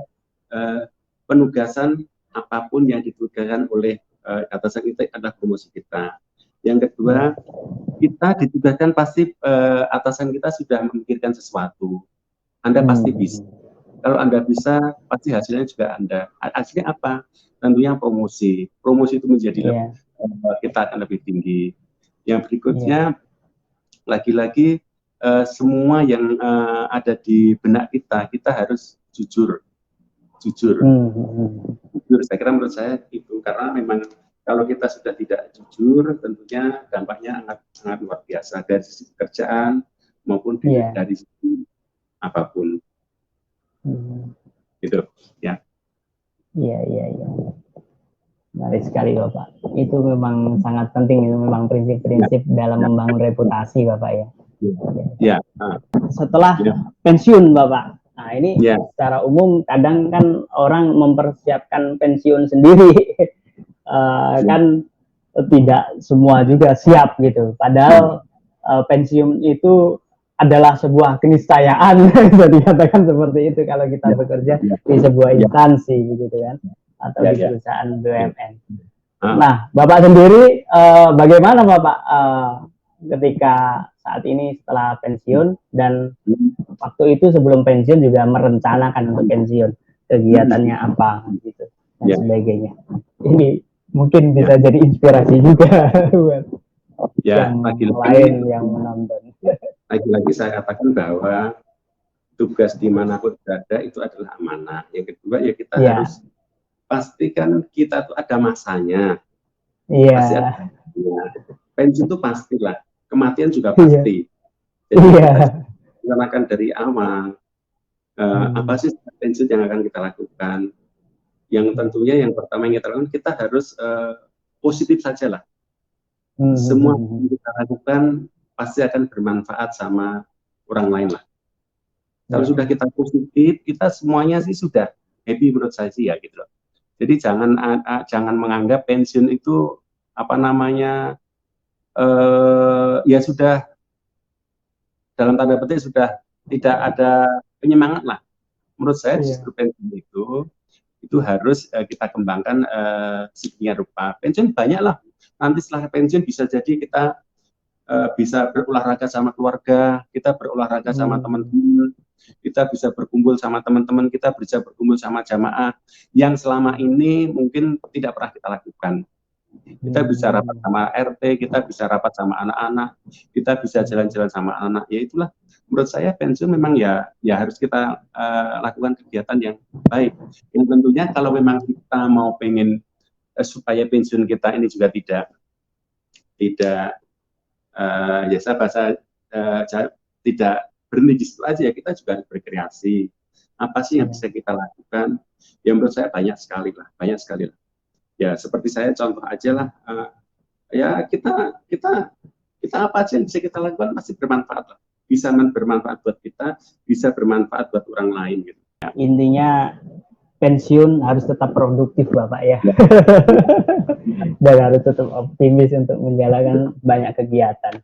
penugasan apapun yang ditugaskan oleh atasan kita adalah promosi kita. Yang kedua, kita ditugaskan pasti atasan kita sudah memikirkan sesuatu. Anda pasti bisa. Kalau Anda bisa, pasti hasilnya juga Anda. Hasilnya apa? Tentunya promosi. Promosi itu menjadi kita akan lebih tinggi. Yang berikutnya, lagi-lagi semua yang ada di benak kita harus jujur. Jujur. Saya kira menurut saya itu, karena memang kalau kita sudah tidak jujur, tentunya dampaknya sangat luar biasa dari sisi pekerjaan maupun dari sisi apapun. Gitu, ya. Iya. Menarik sekali Bapak. Itu memang sangat penting, itu memang prinsip-prinsip dalam membangun reputasi Bapak ya. Ya. Setelah pensiun Bapak, nah ini secara umum kadang kan orang mempersiapkan pensiun sendiri, kan tidak semua juga siap gitu. Padahal pensiun itu adalah sebuah keniscayaan, bisa dikatakan seperti itu kalau kita bekerja di sebuah instansi gitu kan, atau di perusahaan BUMN. Nah, Bapak sendiri bagaimana Bapak ketika saat ini setelah pensiun, dan waktu itu sebelum pensiun juga merencanakan untuk pensiun, kegiatannya apa gitu dan sebagainya. Ini mungkin bisa jadi inspirasi juga buat yang lain yang menonton. Lagi-lagi saya katakan bahwa tugas dimanapun berada itu adalah amanah. Yang kedua ya kita harus pastikan kita tuh ada masanya. Pasti ada. Pensiun itu pastilah, kematian juga pasti. Jadi kita rencanakan dari awal apa sih pensiun yang akan kita lakukan. Yang tentunya yang pertama yang kita lakukan, kita harus positif saja lah. Semua yang kita lakukan pasti akan bermanfaat sama orang lain lah. Kalau sudah kita positif, kita semuanya sih sudah happy menurut saya sih ya gitu loh. Jadi jangan menganggap pensiun itu apa namanya ya sudah dalam tanda petik sudah tidak ada penyemangat lah. Menurut saya justru pensiun itu harus kita kembangkan sedemikian rupa. Pensiun banyak lah. Nanti setelah pensiun bisa jadi kita bisa berolahraga sama keluarga, kita berolahraga sama teman-teman, kita bisa berkumpul sama teman-teman, kita bisa berkumpul sama jamaah yang selama ini mungkin tidak pernah kita lakukan. Kita bisa rapat sama RT, kita bisa rapat sama anak-anak, kita bisa jalan-jalan sama anak. Ya itulah menurut saya pensiun memang ya harus kita lakukan kegiatan yang baik. Yang tentunya kalau memang kita mau pengen supaya pensiun kita ini juga tidak ya saya bahasa tidak berhenti di situ aja ya, kita juga harus berkreasi. Apa sih yang bisa kita lakukan? Ya menurut saya banyak sekali lah. Ya seperti saya contoh aja lah, ya kita apa aja yang bisa kita lakukan pasti bermanfaat lah. Bisa bermanfaat buat kita, bisa bermanfaat buat orang lain gitu. Ya. Intinya pensiun harus tetap produktif Bapak ya. Dan harus tetap optimis untuk menjalankan banyak kegiatan.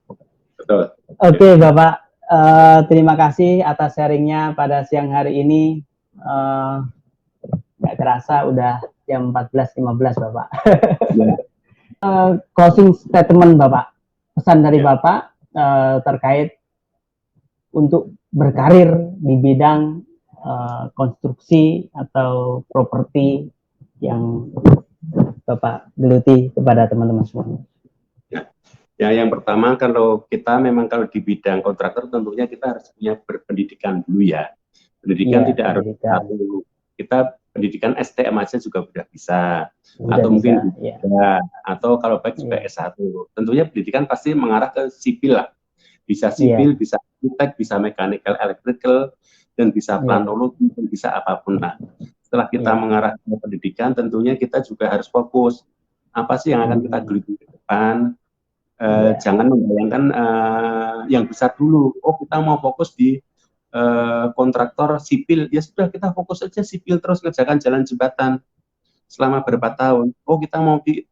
Betul. Oke Bapak, terima kasih atas sharingnya pada siang hari ini. Nggak kerasa udah jam 14.15 Bapak. Closing statement Bapak, pesan dari Bapak terkait untuk berkarir di bidang konstruksi atau properti yang Bapak geluti kepada teman-teman semua. Ya, yang pertama kalau kita memang kalau di bidang kontraktor tentunya kita harus punya berpendidikan dulu ya. Pendidikan tidak harus satu. Kita pendidikan STM aja juga sudah bisa. Atau mungkin atau kalau baik juga S1. Tentunya pendidikan pasti mengarah ke sipil lah. Bisa sipil, bisa arsitek, bisa mechanical, electrical, dan bisa planologi, dan bisa apapun lah. Setelah kita mengarah ke pendidikan, tentunya kita juga harus fokus. Apa sih yang akan kita geluti ke depan? Jangan membayangkan yang besar dulu. Oh, kita mau fokus di kontraktor sipil. Ya sudah, kita fokus aja sipil terus kerjakan jalan jembatan selama berapa tahun. Oh, kita mau ke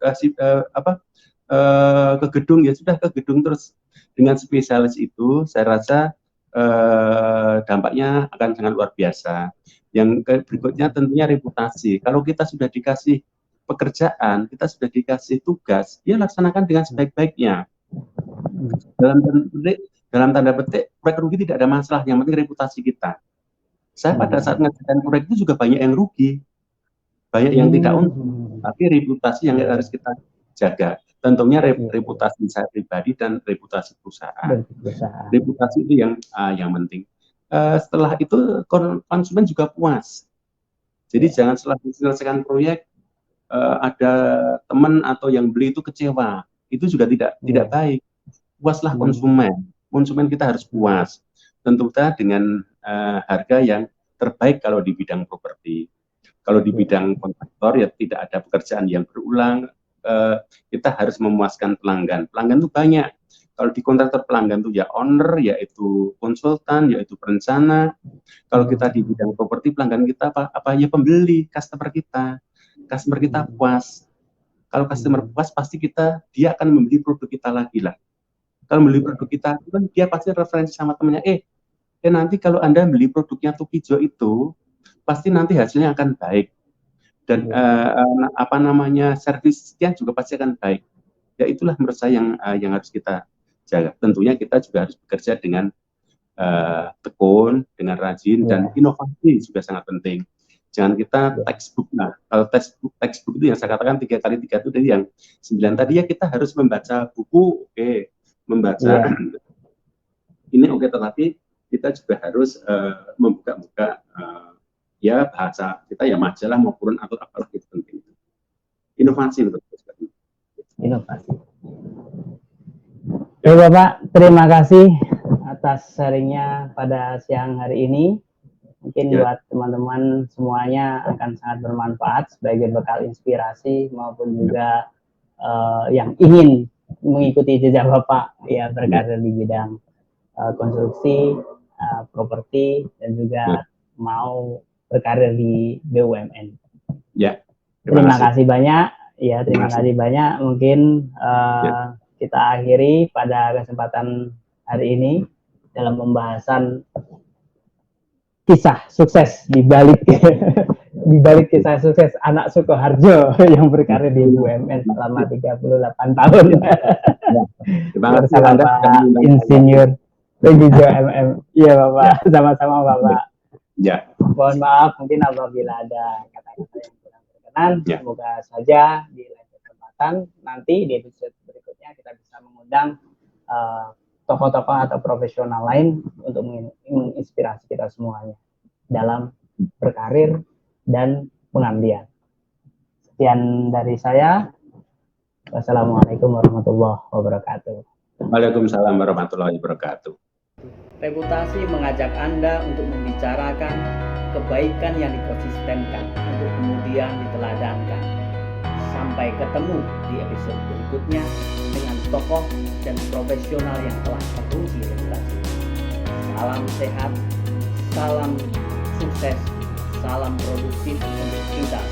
gedung, ya sudah ke gedung terus. Dengan spesialis itu, saya rasa dampaknya akan sangat luar biasa. Yang berikutnya tentunya reputasi. Kalau kita sudah dikasih pekerjaan, kita sudah dikasih tugas, ya laksanakan dengan sebaik-baiknya. Dalam tanda petik, proyek rugi tidak ada masalah, yang penting reputasi kita. Saya pada saat ngerjakan proyek itu juga banyak yang rugi, banyak yang tidak untung, tapi reputasi yang harus kita jaga. Tentunya Iya. reputasi saya pribadi dan reputasi perusahaan. Dan perusahaan. Reputasi itu yang penting. Setelah itu konsumen juga puas. Jadi jangan setelah menyelesaikan proyek ada teman atau yang beli itu kecewa. Itu juga tidak baik. Puaslah konsumen kita harus puas. Tentu saja dengan harga yang terbaik kalau di bidang properti. Kalau di bidang kontraktor ya tidak ada pekerjaan yang berulang. Kita harus memuaskan pelanggan. Pelanggan itu banyak. Kalau di kontraktor pelanggan itu ya owner, yaitu konsultan, yaitu perencana. Kalau kita di bidang properti pelanggan kita apa ya pembeli, customer kita. Customer kita puas. Kalau customer puas pasti dia akan membeli produk kita lagi lah. Kalau membeli produk kita kan dia pasti referensi sama temannya. Nanti kalau Anda beli produknya Tukijo itu pasti nanti hasilnya akan baik. Dan servisnya juga pasti akan baik. Ya itulah menurut saya yang harus kita jaga. Tentunya kita juga harus bekerja dengan tekun, dengan rajin, dan inovasi juga sangat penting. Jangan kita textbook. Nah, kalau textbook itu yang saya katakan 3x3 itu dari yang 9 tadi ya, kita harus membaca buku, membaca ini tetapi kita juga harus membuka-buka ya bahasa kita ya majalah maupun atau apalah itu penting. Inovasi menurut saya. Inovasi. Oke Bapak, terima kasih atas sharingnya pada siang hari ini. Mungkin buat teman-teman semuanya akan sangat bermanfaat sebagai bekal inspirasi maupun juga yang ingin mengikuti jejak Bapak ya berkarir di bidang konstruksi, properti, dan juga mau berkarir di BUMN. Ya. Terima kasih banyak. Ya, terima kasih banyak. Mungkin kita akhiri pada kesempatan hari ini dalam pembahasan kisah sukses di balik kisah sukses anak Sukoharjo yang berkarir di BUMN selama 38 tahun. Bersama Pak Insinyur Tukijo MM. Iya Bapak, sama-sama Bapak. Ya. Mohon maaf mungkin apabila ada kata-kata yang kurang berkenan. Semoga saja di lain kesempatan nanti di episode berikutnya kita bisa mengundang tokoh-tokoh atau profesional lain untuk menginspirasi kita semuanya dalam berkarir dan pengabdian. Sekian dari saya. Wassalamualaikum warahmatullahi wabarakatuh. Waalaikumsalam warahmatullahi wabarakatuh. Reputasi mengajak Anda untuk membicarakan kebaikan yang dikonsistenkan untuk kemudian diteladankan. Sampai ketemu di episode berikutnya dengan tokoh dan profesional yang telah teruji reputasi. Salam sehat, salam sukses, salam produktif untuk kita